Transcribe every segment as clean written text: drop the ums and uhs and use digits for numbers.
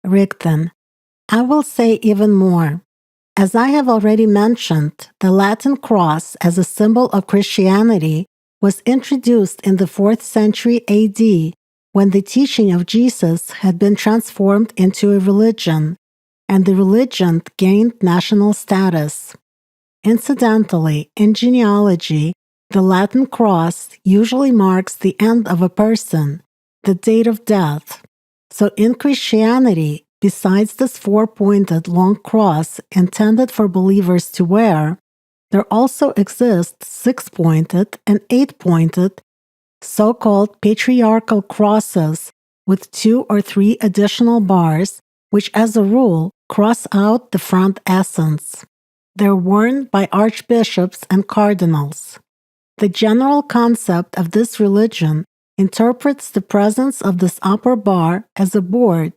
Rigden. I will say even more. As I have already mentioned, the Latin cross as a symbol of Christianity was introduced in the 4th century AD when the teaching of Jesus had been transformed into a religion, and the religion gained national status. Incidentally, in genealogy, the Latin cross usually marks the end of a person, the date of death. So in Christianity, besides this 4-pointed long cross intended for believers to wear, there also exist 6-pointed and 8-pointed so-called patriarchal crosses with 2 or 3 additional bars, which as a rule cross out the front essence. They're worn by archbishops and cardinals. The general concept of this religion interprets the presence of this upper bar as a board,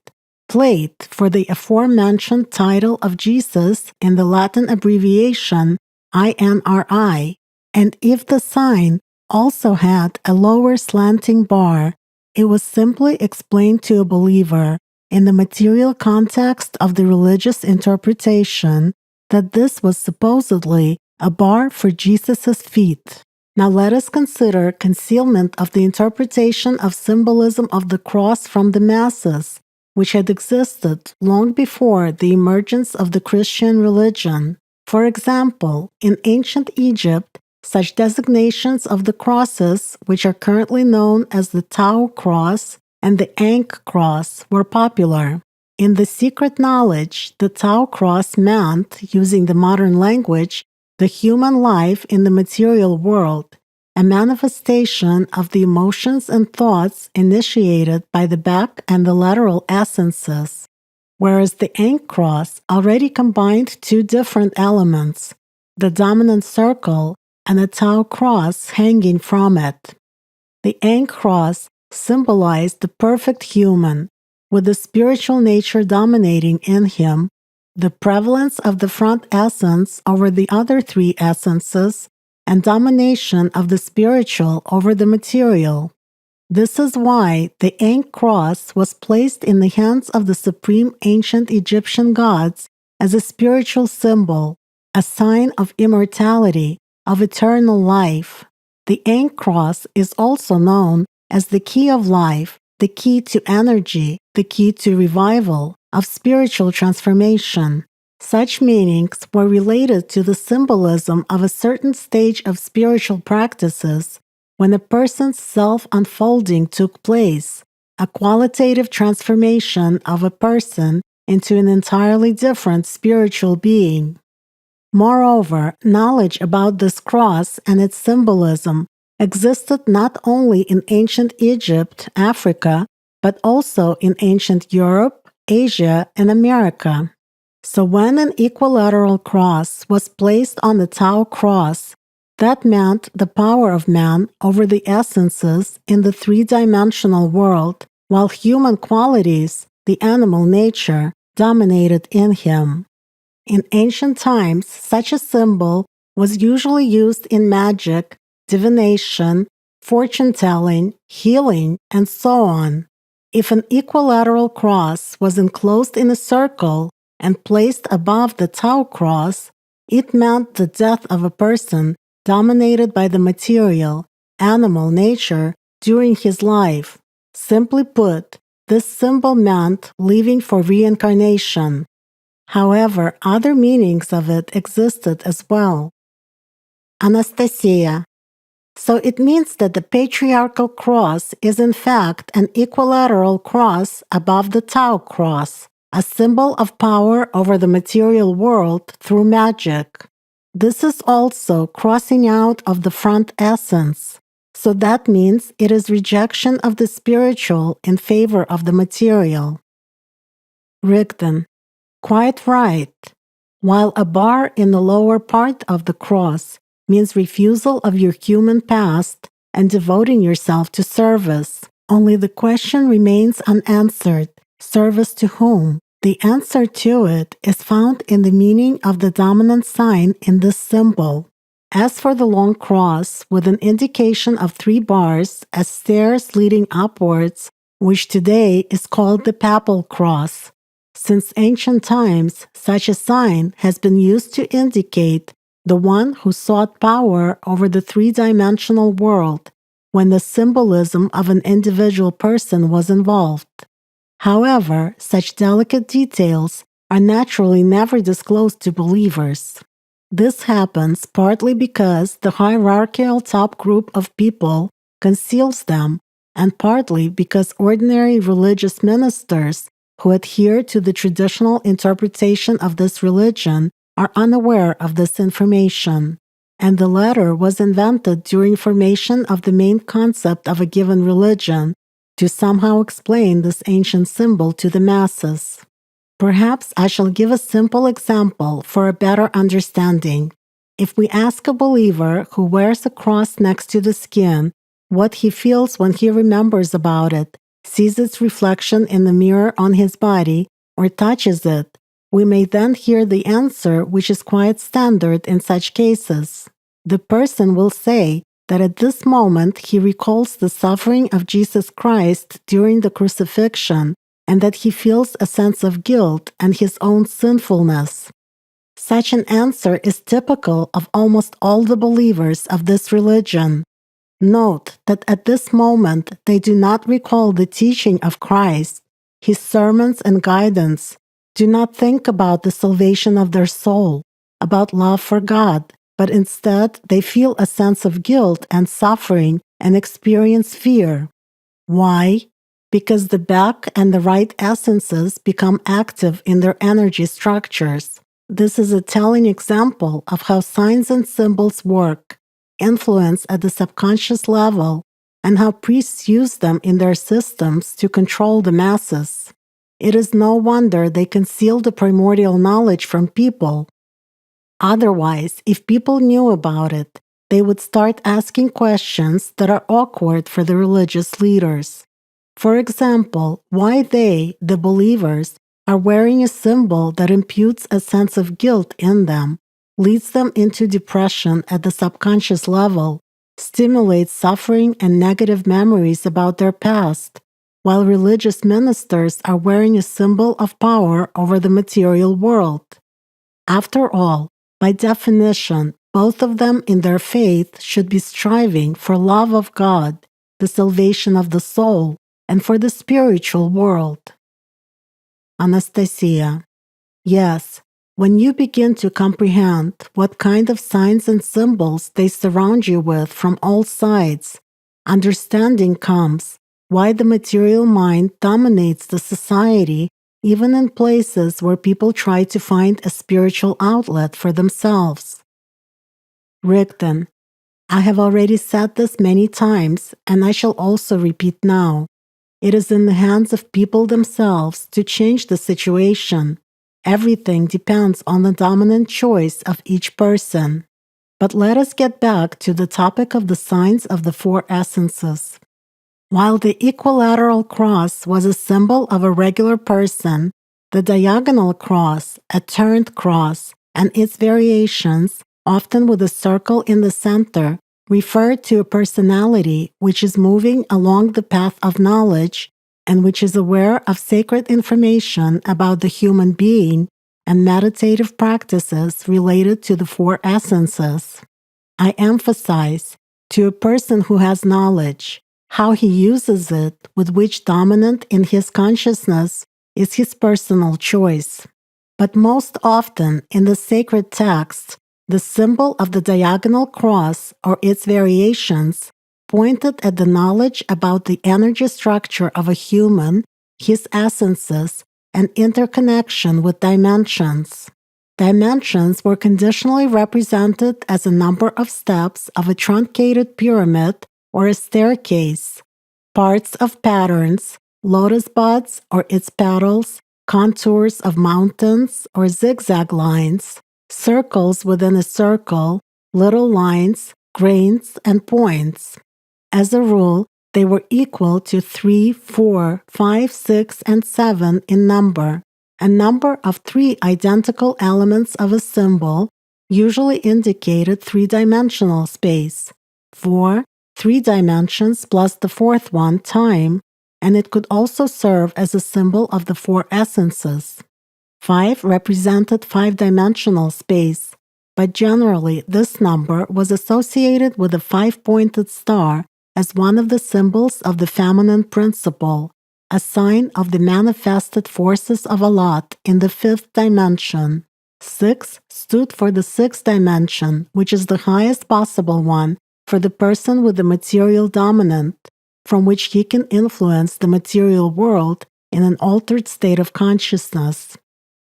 plate for the aforementioned title of Jesus in the Latin abbreviation INRI, and if the sign also had a lower slanting bar, it was simply explained to a believer in the material context of the religious interpretation that this was supposedly a bar for Jesus' feet. Now let us consider concealment of the interpretation of symbolism of the cross from the masses, which had existed long before the emergence of the Christian religion. For example, in ancient Egypt, such designations of the crosses, which are currently known as the Tau cross and the Ankh cross, were popular. In the secret knowledge, the Tau cross meant, using the modern language, the human life in the material world, a manifestation of the emotions and thoughts initiated by the back and the lateral essences, whereas the Ankh cross already combined 2 different elements, the dominant circle and a Tau cross hanging from it. The Ankh cross symbolized the perfect human, with the spiritual nature dominating in him, the prevalence of the front essence over the other 3 essences, and domination of the spiritual over the material. This is why the Ankh cross was placed in the hands of the supreme ancient Egyptian gods as a spiritual symbol, a sign of immortality, of eternal life. The Ankh cross is also known as the key of life, the key to energy, the key to revival, of spiritual transformation. Such meanings were related to the symbolism of a certain stage of spiritual practices when a person's self-unfolding took place, a qualitative transformation of a person into an entirely different spiritual being. Moreover, knowledge about this cross and its symbolism existed not only in ancient Egypt, Africa, but also in ancient Europe, Asia, and America. So when an equilateral cross was placed on the Tau cross, that meant the power of man over the essences in the 3-dimensional world, while human qualities, the animal nature, dominated in him. In ancient times, such a symbol was usually used in magic, divination, fortune-telling, healing, and so on. If an equilateral cross was enclosed in a circle and placed above the Tau cross, it meant the death of a person dominated by the material, animal nature during his life. Simply put, this symbol meant leaving for reincarnation. However, other meanings of it existed as well. Anastasia. So it means that the patriarchal cross is in fact an equilateral cross above the Tau cross, a symbol of power over the material world through magic. This is also crossing out of the front essence. So that means it is rejection of the spiritual in favor of the material. Rigden. Quite right. While a bar in the lower part of the cross means refusal of your human past and devoting yourself to service, only the question remains unanswered: service to whom? The answer to it is found in the meaning of the dominant sign in this symbol. As for the long cross with an indication of 3 bars as stairs leading upwards, which today is called the papal cross, Since ancient times, such a sign has been used to indicate the one who sought power over the three-dimensional world when the symbolism of an individual person was involved. However, such delicate details are naturally never disclosed to believers. This happens partly because the hierarchical top group of people conceals them, and partly because ordinary religious ministers who adhere to the traditional interpretation of this religion are unaware of this information. And the letter was invented during formation of the main concept of a given religion to somehow explain this ancient symbol to the masses. Perhaps I shall give a simple example for a better understanding. If we ask a believer who wears a cross next to the skin what he feels when he remembers about it, sees its reflection in the mirror on his body, or touches it, we may then hear the answer, which is quite standard in such cases. The person will say that at this moment he recalls the suffering of Jesus Christ during the crucifixion, and that he feels a sense of guilt and his own sinfulness. Such an answer is typical of almost all the believers of this religion. Note that at this moment they do not recall the teaching of Christ, his sermons and guidance, do not think about the salvation of their soul, about love for God, but instead they feel a sense of guilt and suffering and experience fear. Why? Because the back and the right essences become active in their energy structures. This is a telling example of how signs and symbols work, influence at the subconscious level, and how priests use them in their systems to control the masses. It is no wonder they conceal the primordial knowledge from people. Otherwise, if people knew about it, they would start asking questions that are awkward for the religious leaders. For example, why they, the believers, are wearing a symbol that imputes a sense of guilt in them, leads them into depression at the subconscious level, stimulates suffering and negative memories about their past, while religious ministers are wearing a symbol of power over the material world. After all, by definition, both of them in their faith should be striving for love of God, the salvation of the soul, and for the spiritual world. Anastasia. Yes, when you begin to comprehend what kind of signs and symbols they surround you with from all sides, understanding comes why the material mind dominates the society, even in places where people try to find a spiritual outlet for themselves. Rigdon. I have already said this many times, and I shall also repeat now. It is in the hands of people themselves to change the situation. Everything depends on the dominant choice of each person. But let us get back to the topic of the signs of the four essences. While the equilateral cross was a symbol of a regular person, the diagonal cross, a turned cross, and its variations, often with a circle in the center, refer to a personality which is moving along the path of knowledge and which is aware of sacred information about the human being and meditative practices related to the four essences. I emphasize, to a person who has knowledge, how he uses it, with which dominant in his consciousness is his personal choice. But most often in the sacred texts, the symbol of the diagonal cross or its variations pointed at the knowledge about the energy structure of a human, his essences, and interconnection with dimensions. Dimensions were conditionally represented as a number of steps of a truncated pyramid or a staircase, parts of patterns, lotus buds or its petals, contours of mountains or zigzag lines, circles within a circle, little lines, grains, and points. As a rule, they were equal to 3, 4, 5, 6, and 7 in number. A number of 3 identical elements of a symbol usually indicated 3-dimensional space. 4, 3 dimensions plus the 4th one, time. and it could also serve as a symbol of the four essences. 5 represented five-dimensional space, but generally this number was associated with a five-pointed star as one of the symbols of the feminine principle, a sign of the manifested forces of Allat in the fifth dimension. 6 stood for the sixth dimension, which is the highest possible one for the person with the material dominant, from which he can influence the material world in an altered state of consciousness.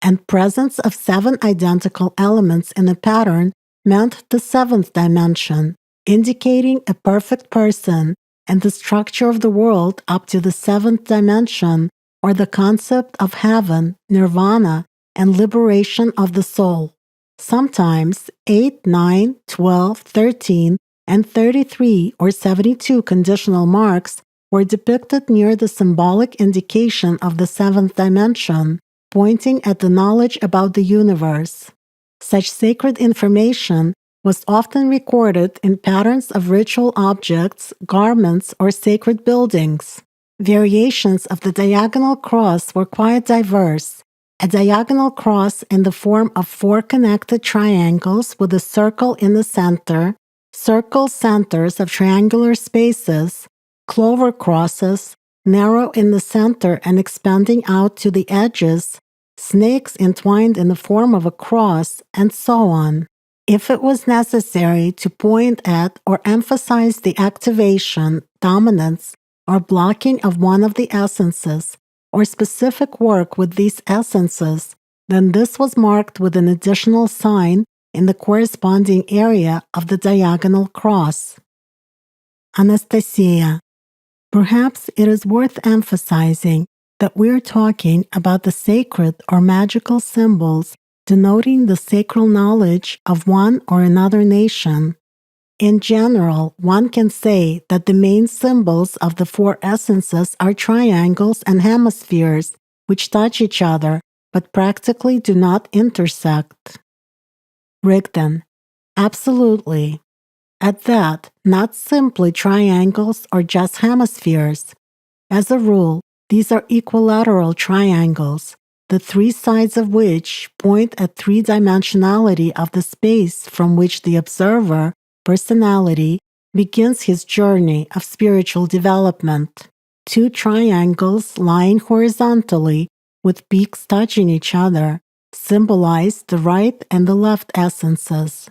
And presence of 7 identical elements in a pattern meant the seventh dimension, indicating a perfect person and the structure of the world up to the seventh dimension, or the concept of heaven, nirvana, and liberation of the soul. Sometimes 8, 9, 12, 13, and 33 or 72 conditional marks were depicted near the symbolic indication of the seventh dimension, pointing at the knowledge about the universe. Such sacred information was often recorded in patterns of ritual objects, garments, or sacred buildings. Variations of the diagonal cross were quite diverse. A diagonal cross in the form of 4 connected triangles with a circle in the center, circle centers of triangular spaces, clover crosses, narrow in the center and expanding out to the edges, snakes entwined in the form of a cross, and so on. If it was necessary to point at or emphasize the activation, dominance, or blocking of one of the essences, or specific work with these essences, then this was marked with an additional sign in the corresponding area of the diagonal cross. Anastasia. Perhaps it is worth emphasizing that we're talking about the sacred or magical symbols denoting the sacral knowledge of one or another nation. In general, one can say that the main symbols of the 4 essences are triangles and hemispheres, which touch each other, but practically do not intersect. Rigdon. Absolutely. At that, not simply triangles or just hemispheres. As a rule, these are equilateral triangles, the 3 sides of which point at 3-dimensionality of the space from which the observer, personality, begins his journey of spiritual development. 2 triangles lying horizontally, with peaks touching each other, symbolize the right and the left essences.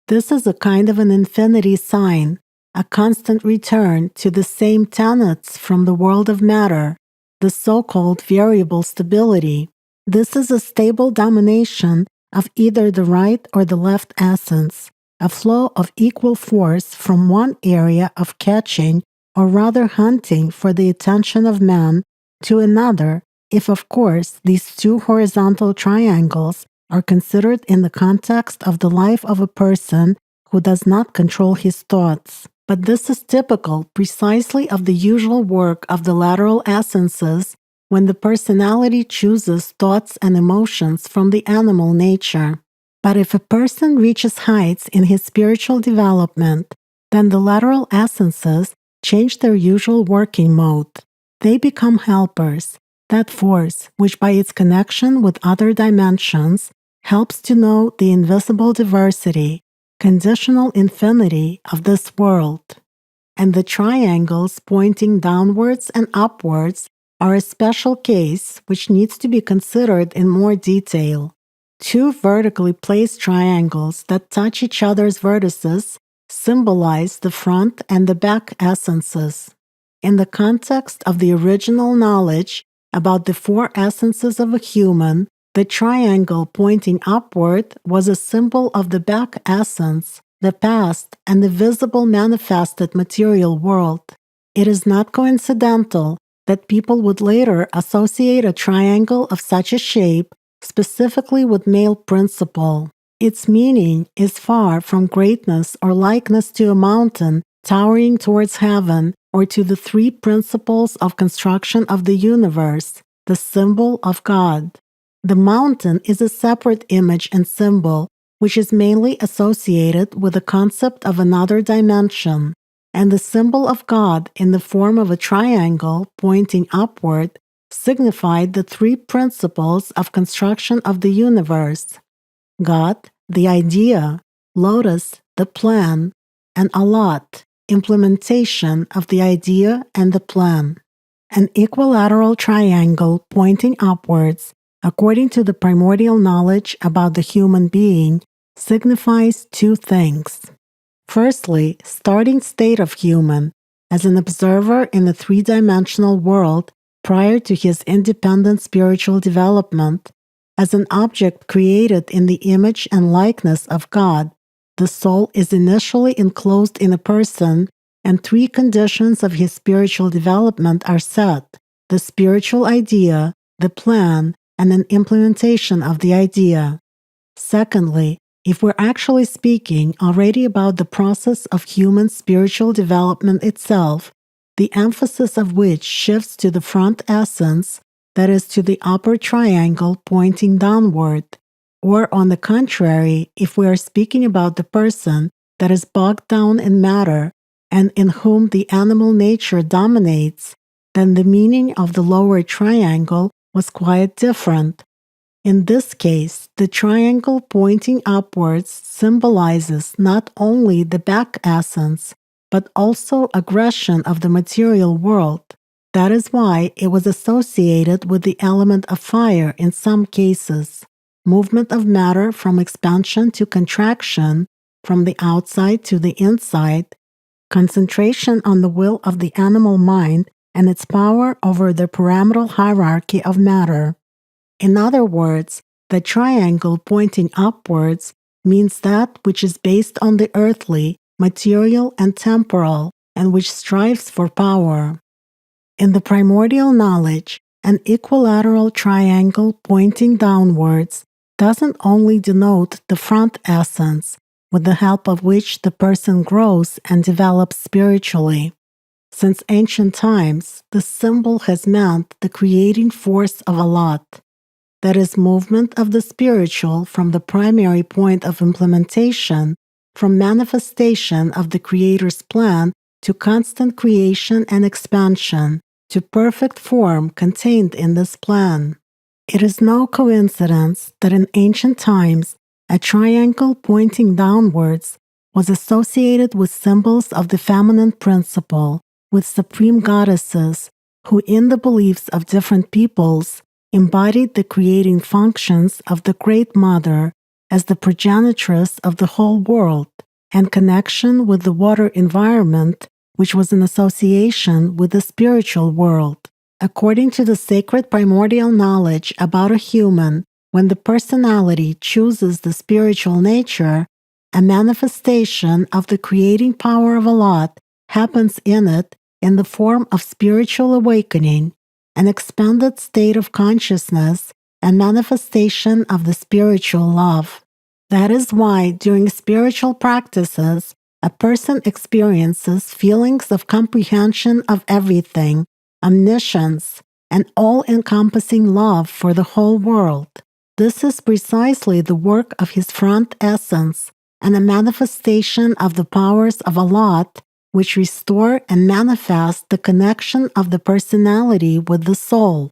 This is a kind of an infinity sign, a constant return to the same tenets from the world of matter, the so-called variable stability. This is a stable domination of either the right or the left essence, a flow of equal force from one area of catching, or rather hunting for the attention of man, to another, if of course these 2 horizontal triangles are considered in the context of the life of a person who does not control his thoughts. But this is typical precisely of the usual work of the lateral essences when the personality chooses thoughts and emotions from the animal nature. But if a person reaches heights in his spiritual development, then the lateral essences change their usual working mode. They become helpers, that force which by its connection with other dimensions helps to know the invisible diversity, conditional infinity of this world. And the triangles pointing downwards and upwards are a special case which needs to be considered in more detail. 2 vertically placed triangles that touch each other's vertices symbolize the front and the back essences. In the context of the original knowledge about the 4 essences of a human, the triangle pointing upward was a symbol of the back essence, the past, and the visible manifested material world. It is not coincidental that people would later associate a triangle of such a shape specifically with male principle. Its meaning is far from greatness or likeness to a mountain towering towards heaven or to the 3 principles of construction of the universe, the symbol of God. The mountain is a separate image and symbol which is mainly associated with the concept of another dimension. and the symbol of God in the form of a triangle pointing upward signified the three principles of construction of the universe: God, the idea; Lotus, the plan; and Allat, implementation of the idea and the plan. An equilateral triangle pointing upwards, according to the primordial knowledge about the human being, signifies two things. Firstly, starting state of human, as an observer in the three-dimensional world prior to his independent spiritual development, as an object created in the image and likeness of God. The soul is initially enclosed in a person, and three conditions of his spiritual development are set: the spiritual idea, the plan, and an implementation of the idea. Secondly, if we're actually speaking already about the process of human spiritual development itself, the emphasis of which shifts to the front essence, that is, to the upper triangle pointing downward, or on the contrary, if we are speaking about the person that is bogged down in matter and in whom the animal nature dominates, then the meaning of the lower triangle was quite different. In this case, the triangle pointing upwards symbolizes not only the back essence, but also aggression of the material world. That is why it was associated with the element of fire in some cases: movement of matter from expansion to contraction, from the outside to the inside, concentration on the will of the animal mind and its power over the pyramidal hierarchy of matter. In other words, the triangle pointing upwards means that which is based on the earthly, material, and temporal, and which strives for power. In the primordial knowledge, an equilateral triangle pointing downwards doesn't only denote the front essence, with the help of which the person grows and develops spiritually. Since ancient times, the symbol has meant the creating force of Allat, that is, movement of the spiritual from the primary point of implementation, from manifestation of the Creator's plan to constant creation and expansion, to perfect form contained in this plan. It is no coincidence that in ancient times, a triangle pointing downwards was associated with symbols of the feminine principle, with supreme goddesses, who in the beliefs of different peoples embodied the creating functions of the Great Mother as the progenitress of the whole world, and connection with the water environment, which was in association with the spiritual world. According to the sacred primordial knowledge about a human, when the personality chooses the spiritual nature, a manifestation of the creating power of Allat happens in it in the form of spiritual awakening, an expanded state of consciousness, and manifestation of the spiritual love. That is why during spiritual practices, a person experiences feelings of comprehension of everything, omniscience, and all-encompassing love for the whole world. This is precisely the work of his front essence and a manifestation of the powers of Allat, which restore and manifest the connection of the personality with the soul.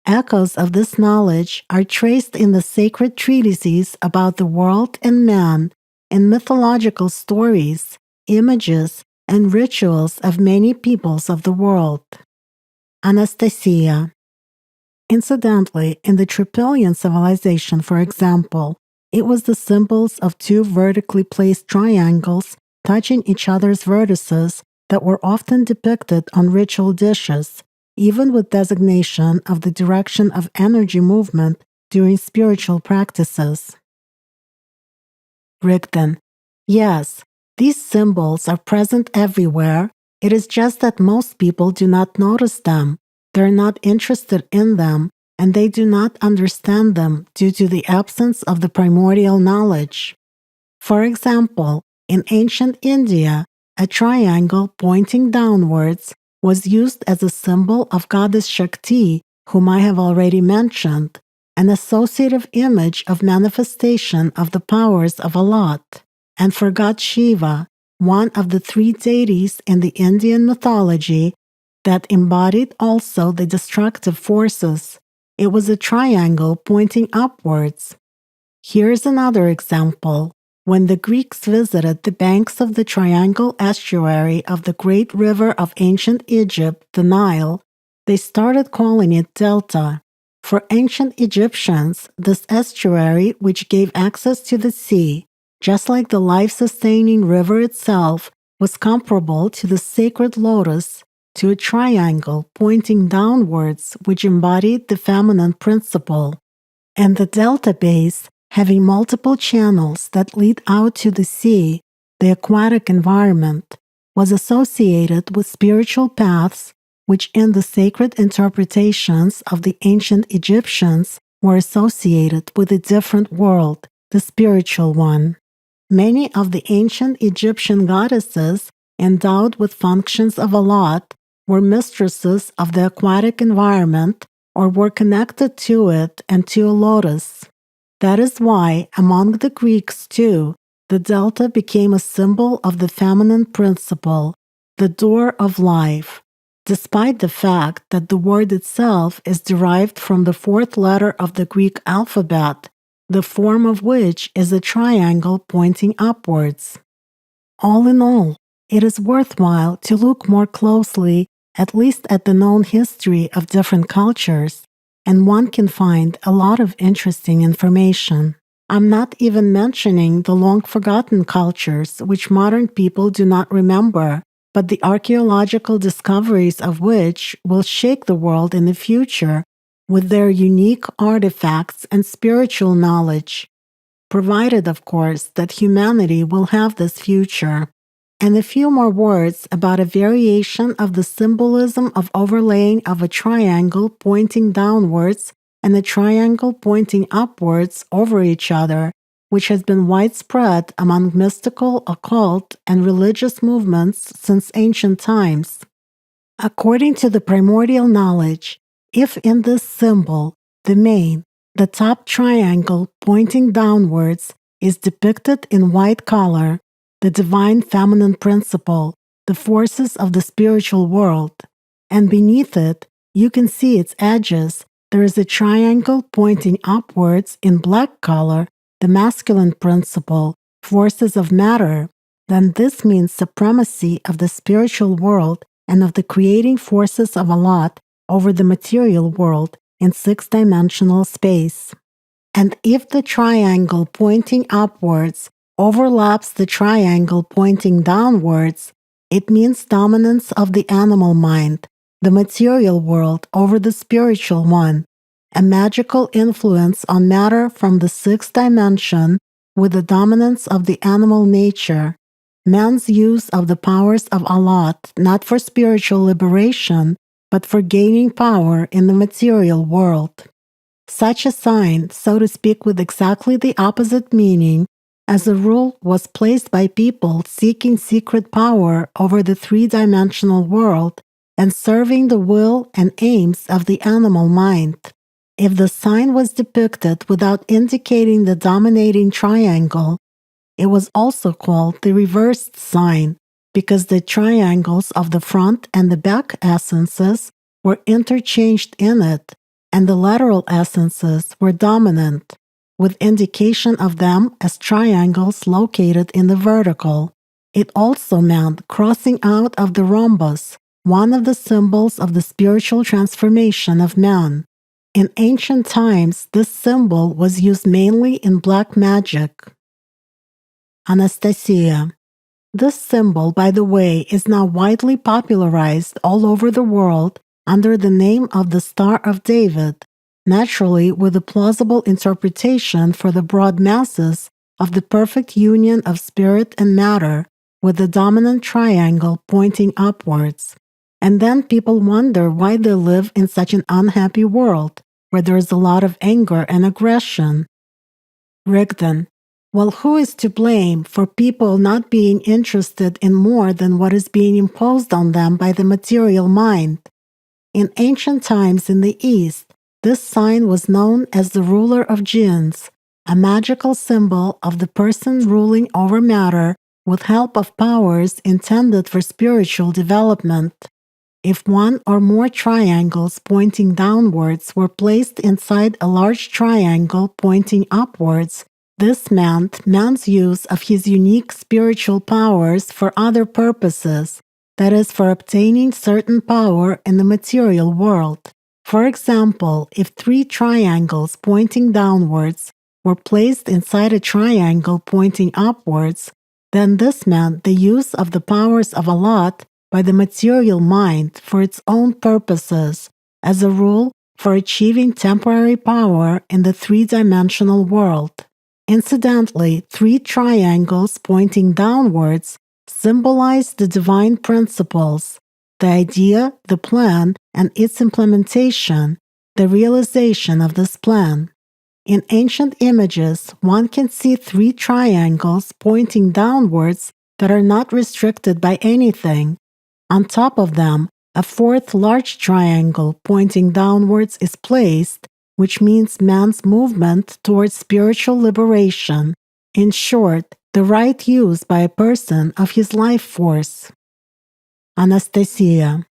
Echoes of this knowledge are traced in the sacred treatises about the world and man, in mythological stories, images, and rituals of many peoples of the world. Anastasia. Incidentally, in the Trypillian civilization, for example, it was the symbols of two vertically placed triangles touching each other's vertices that were often depicted on ritual dishes, even with designation of the direction of energy movement during spiritual practices. Rigdon. Yes, these symbols are present everywhere. It is just that most people do not notice them. They're not interested in them, and they do not understand them due to the absence of the primordial knowledge. For example, in ancient India, a triangle pointing downwards was used as a symbol of goddess Shakti, whom I have already mentioned, an associative image of manifestation of the powers of Allat. And for god Shiva, one of the three deities in the Indian mythology that embodied also the destructive forces. It was a triangle pointing upwards. Here's another example. When the Greeks visited the banks of the triangle estuary of the great river of ancient Egypt, the Nile, they started calling it Delta. For ancient Egyptians, this estuary, which gave access to the sea, just like the life-sustaining river itself, was comparable to the sacred lotus, to a triangle pointing downwards, which embodied the feminine principle. And the delta base, having multiple channels that lead out to the sea, the aquatic environment, was associated with spiritual paths which in the sacred interpretations of the ancient Egyptians were associated with a different world, the spiritual one. Many of the ancient Egyptian goddesses, endowed with functions of Allat, were mistresses of the aquatic environment or were connected to it and to a lotus. That is why, among the Greeks too, the delta became a symbol of the feminine principle, the door of life, despite the fact that the word itself is derived from the fourth letter of the Greek alphabet, the form of which is a triangle pointing upwards. All in all, it is worthwhile to look more closely at least at the known history of different cultures, and one can find a lot of interesting information. I'm not even mentioning the long-forgotten cultures which modern people do not remember, but the archaeological discoveries of which will shake the world in the future with their unique artifacts and spiritual knowledge, provided, of course, that humanity will have this future. And a few more words about a variation of the symbolism of overlaying of a triangle pointing downwards and a triangle pointing upwards over each other, which has been widespread among mystical, occult, and religious movements since ancient times. According to the primordial knowledge, if in this symbol, the top triangle pointing downwards is depicted in white color, the divine feminine principle, the forces of the spiritual world, and beneath it, you can see its edges, there is a triangle pointing upwards in black color, the masculine principle, forces of matter, then this means supremacy of the spiritual world and of the creating forces of Allat over the material world in six-dimensional space. And if the triangle pointing upwards overlaps the triangle pointing downwards, it means dominance of the animal mind, the material world over the spiritual one, a magical influence on matter from the sixth dimension with the dominance of the animal nature, man's use of the powers of Allat not for spiritual liberation, but for gaining power in the material world. Such a sign, so to speak, with exactly the opposite meaning, as a rule was placed by people seeking secret power over the three-dimensional world and serving the will and aims of the animal mind. If the sign was depicted without indicating the dominating triangle, it was also called the reversed sign, because the triangles of the front and the back essences were interchanged in it, and the lateral essences were dominant, with indication of them as triangles located in the vertical. It also meant crossing out of the rhombus, one of the symbols of the spiritual transformation of man. In ancient times, this symbol was used mainly in black magic. Anastasia. This symbol, by the way, is now widely popularized all over the world under the name of the Star of David, naturally with a plausible interpretation for the broad masses of the perfect union of spirit and matter with the dominant triangle pointing upwards. And then people wonder why they live in such an unhappy world, where there is a lot of anger and aggression. Rigdon. Well, who is to blame for people not being interested in more than what is being imposed on them by the material mind? In ancient times in the East, this sign was known as the ruler of jinns, a magical symbol of the person ruling over matter with help of powers intended for spiritual development. If one or more triangles pointing downwards were placed inside a large triangle pointing upwards, this meant man's use of his unique spiritual powers for other purposes, that is, for obtaining certain power in the material world. For example, if 3 triangles pointing downwards were placed inside a triangle pointing upwards, then this meant the use of the powers of Allat by the material mind for its own purposes, as a rule for achieving temporary power in the 3-dimensional world. Incidentally, 3 triangles pointing downwards symbolize the divine principles, the idea, the plan, and its implementation, the realization of this plan. In ancient images, one can see 3 triangles pointing downwards that are not restricted by anything. On top of them, a 4th large triangle pointing downwards is placed, which means man's movement towards spiritual liberation. In short, the right use by a person of his life force. Anastasia.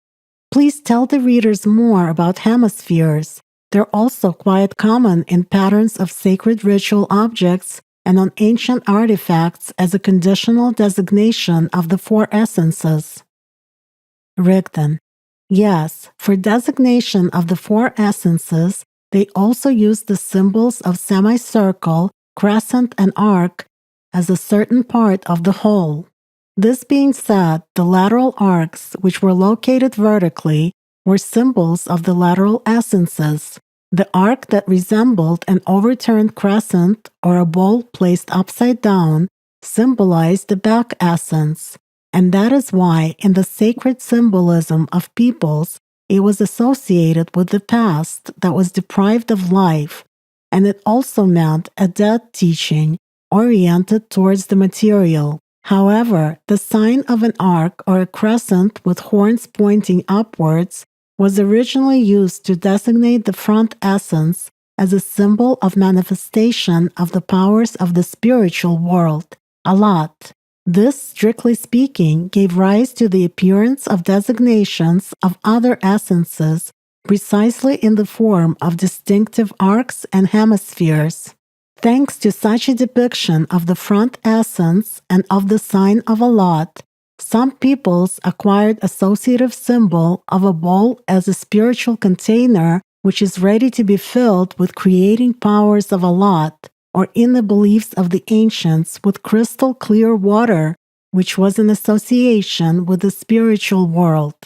Please tell the readers more about hemispheres. They're also quite common in patterns of sacred ritual objects and on ancient artifacts as a conditional designation of the 4 essences. Rigdon. Yes, for designation of the 4 essences, they also use the symbols of semicircle, crescent, and arc as a certain part of the whole. This being said, the lateral arcs, which were located vertically, were symbols of the lateral essences. The arc that resembled an overturned crescent or a bowl placed upside down symbolized the back essence. And that is why, in the sacred symbolism of peoples, it was associated with the past that was deprived of life, and it also meant a dead teaching oriented towards the material. However, the sign of an arc or a crescent with horns pointing upwards was originally used to designate the front essence as a symbol of manifestation of the powers of the spiritual world, Allat. This, strictly speaking, gave rise to the appearance of designations of other essences precisely in the form of distinctive arcs and hemispheres. Thanks to such a depiction of the front essence and of the sign of Allat, some peoples acquired associative symbol of a bowl as a spiritual container which is ready to be filled with creating powers of Allat, or in the beliefs of the ancients with crystal clear water, which was an association with the spiritual world.